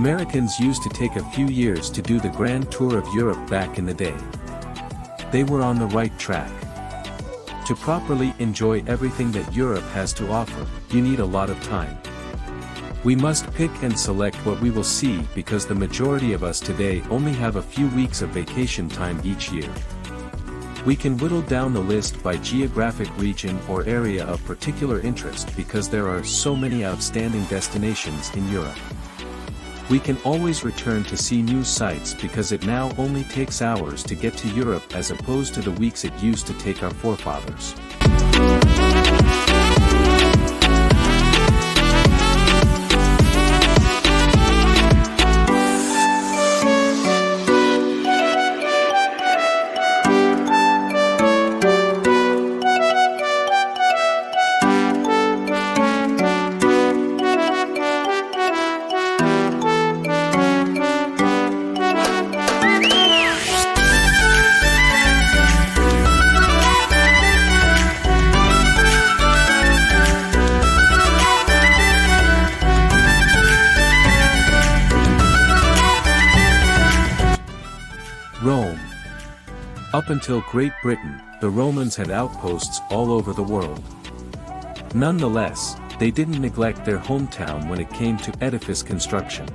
Americans used to take a few years to do the grand tour of Europe back in the day. They were on the right track. To properly enjoy everything that Europe has to offer, you need a lot of time. We must pick and select what we will see because the majority of us today only have a few weeks of vacation time each year. We can whittle down the list by geographic region or area of particular interest because there are so many outstanding destinations in Europe. We can always return to see new sights because it now only takes hours to get to Europe as opposed to the weeks it used to take our forefathers. Rome. Up until Great Britain, the Romans had outposts all over the world. Nonetheless, they didn't neglect their hometown when it came to edifice construction.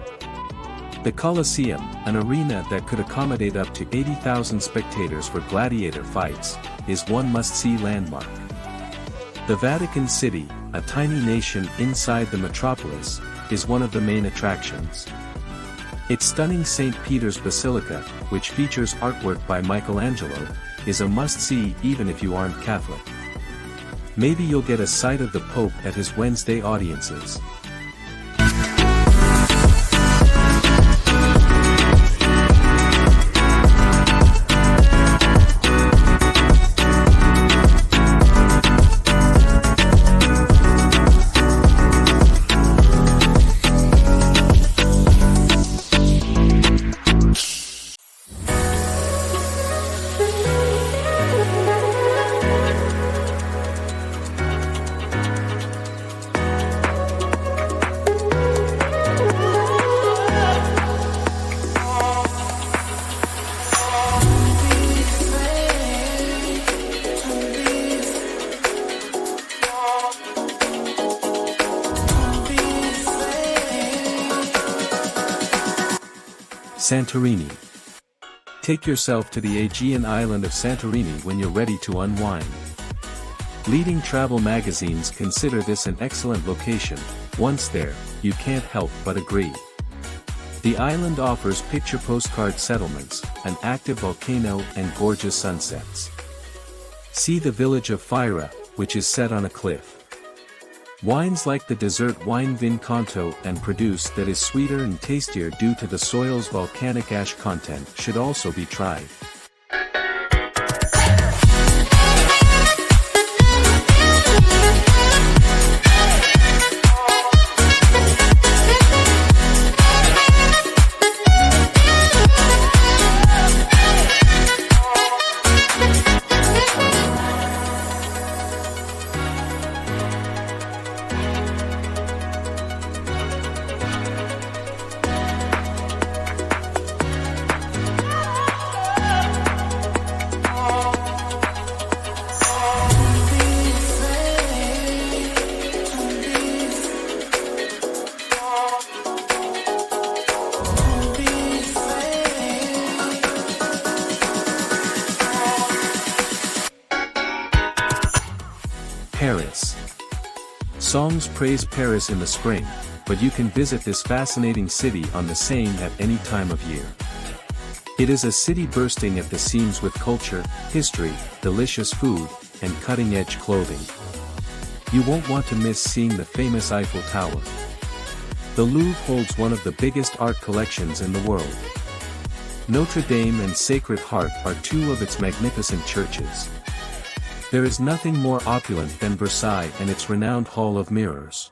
The Colosseum, an arena that could accommodate up to 80,000 spectators for gladiator fights, is one must-see landmark. The Vatican City, a tiny nation inside the metropolis, is one of the main attractions. Its stunning St. Peter's Basilica, which features artwork by Michelangelo, is a must-see even if you aren't Catholic. Maybe you'll get a sight of the Pope at his Wednesday audiences. Santorini. Take yourself to the Aegean island of Santorini when you're ready to unwind. Leading travel magazines consider this an excellent location. Once there, you can't help but agree. The island offers picture postcard settlements, an active volcano and gorgeous sunsets. See the village of Fyra, which is set on a cliff. Wines like the dessert wine Vin Conto and produce that is sweeter and tastier due to the soil's volcanic ash content should also be tried. Paris. Songs praise Paris in the spring, but you can visit this fascinating city on the Seine at any time of year. It is a city bursting at the seams with culture, history, delicious food, and cutting-edge clothing. You won't want to miss seeing the famous Eiffel Tower. The Louvre holds one of the biggest art collections in the world. Notre Dame and Sacred Heart are two of its magnificent churches. There is nothing more opulent than Versailles and its renowned Hall of Mirrors.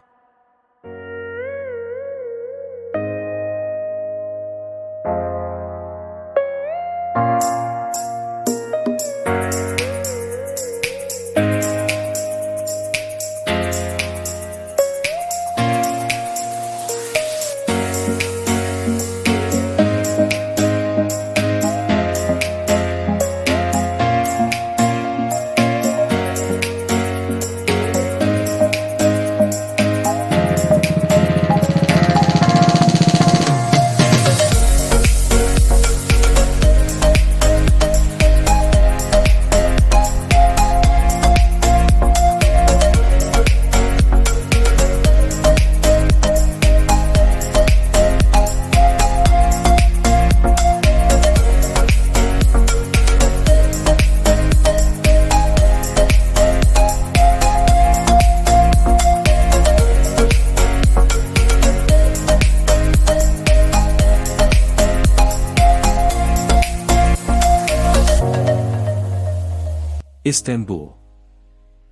Istanbul.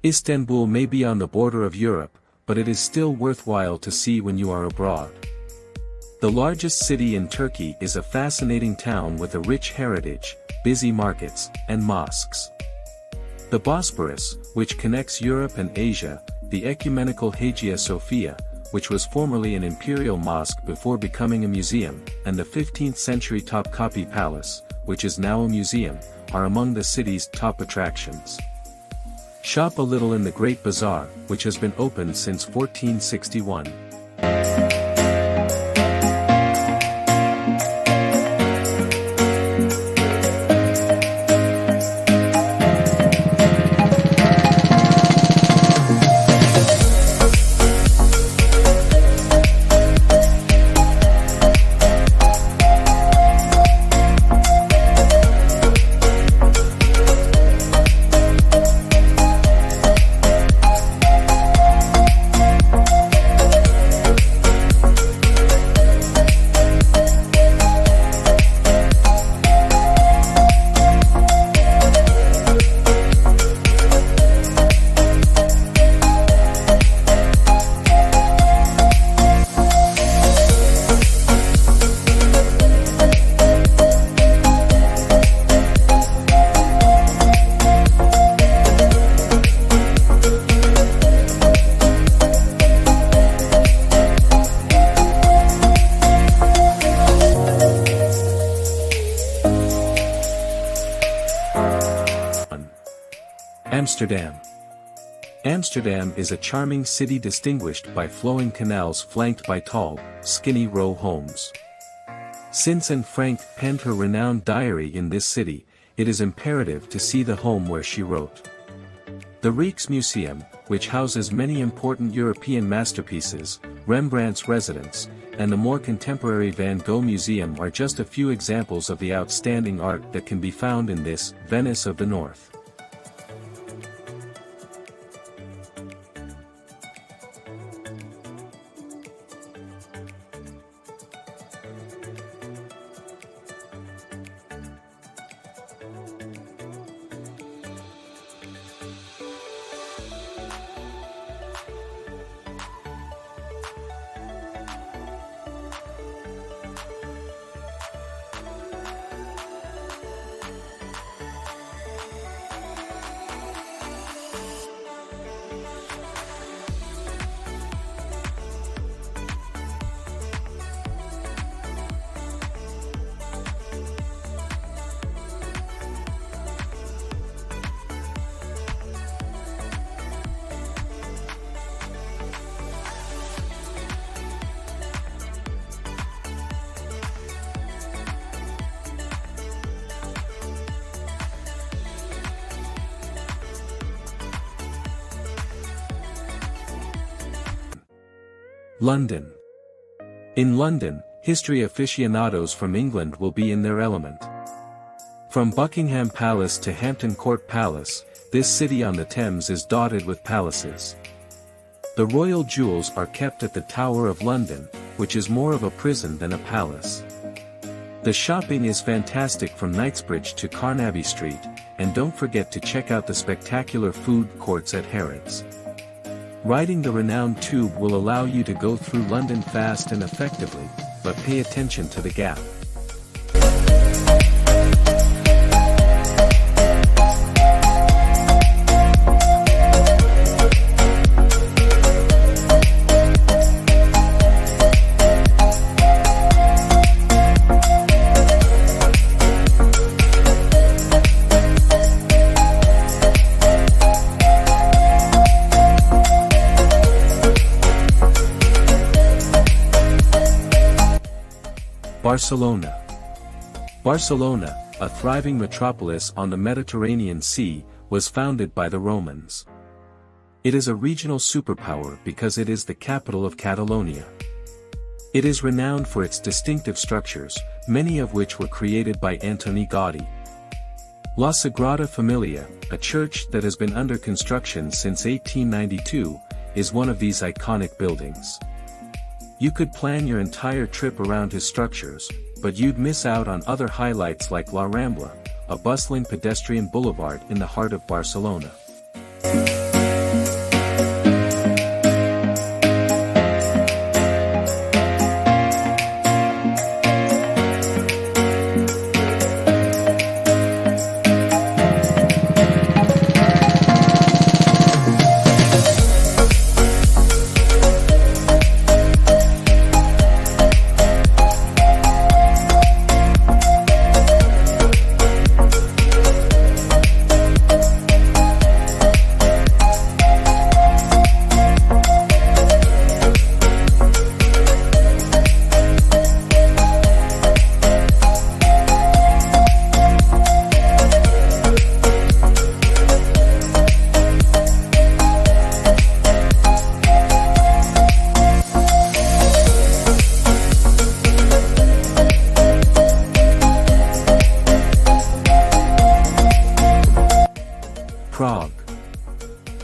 Istanbul may be on the border of Europe, but it is still worthwhile to see when you are abroad. The largest city in Turkey is a fascinating town with a rich heritage, busy markets, and mosques. The Bosporus, which connects Europe and Asia, the ecumenical Hagia Sophia, which was formerly an imperial mosque before becoming a museum, and the 15th-century Topkapi Palace, which is now a museum, are among the city's top attractions. Shop a little in the Great Bazaar, which has been opened since 1461. Amsterdam. Amsterdam is a charming city distinguished by flowing canals flanked by tall, skinny row homes. Since Anne Frank penned her renowned diary in this city, it is imperative to see the home where she wrote. The Rijksmuseum, which houses many important European masterpieces, Rembrandt's residence, and the more contemporary Van Gogh Museum are just a few examples of the outstanding art that can be found in this Venice of the North. London. In London, history aficionados from England will be in their element. From Buckingham Palace to Hampton Court Palace, this city on the Thames is dotted with palaces. The royal jewels are kept at the Tower of London, which is more of a prison than a palace. The shopping is fantastic from Knightsbridge to Carnaby Street, and don't forget to check out the spectacular food courts at Harrods. Riding the renowned tube will allow you to go through London fast and effectively, but pay attention to the gap. Barcelona. Barcelona, a thriving metropolis on the Mediterranean Sea, was founded by the Romans. It is a regional superpower because it is the capital of Catalonia. It is renowned for its distinctive structures, many of which were created by Antoni Gaudí. La Sagrada Familia, a church that has been under construction since 1892, is one of these iconic buildings. You could plan your entire trip around his structures, but you'd miss out on other highlights like La Rambla, a bustling pedestrian boulevard in the heart of Barcelona.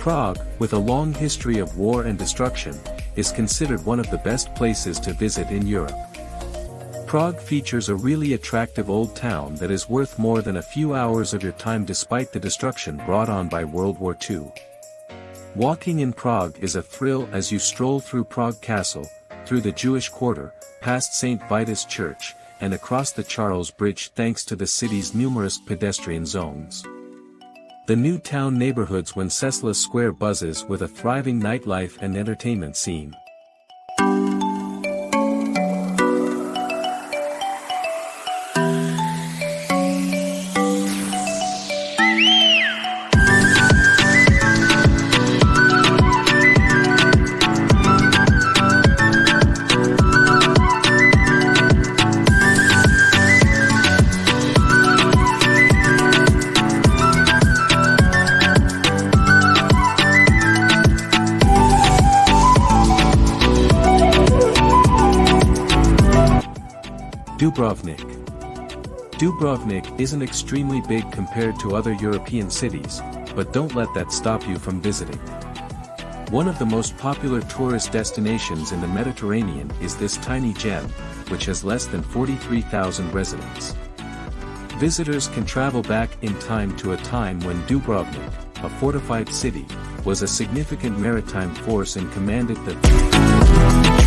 Prague, with a long history of war and destruction, is considered one of the best places to visit in Europe. Prague features a really attractive old town that is worth more than a few hours of your time despite the destruction brought on by World War II. Walking in Prague is a thrill as you stroll through Prague Castle, through the Jewish Quarter, past St. Vitus Church, and across the Charles Bridge thanks to the city's numerous pedestrian zones. The new town neighborhoods Wenceslas Square buzzes with a thriving nightlife and entertainment scene. Dubrovnik isn't extremely big compared to other European cities, but don't let that stop you from visiting. One of the most popular tourist destinations in the Mediterranean is this tiny gem, which has less than 43,000 residents. Visitors can travel back in time to a time when Dubrovnik, a fortified city, was a significant maritime force and commanded the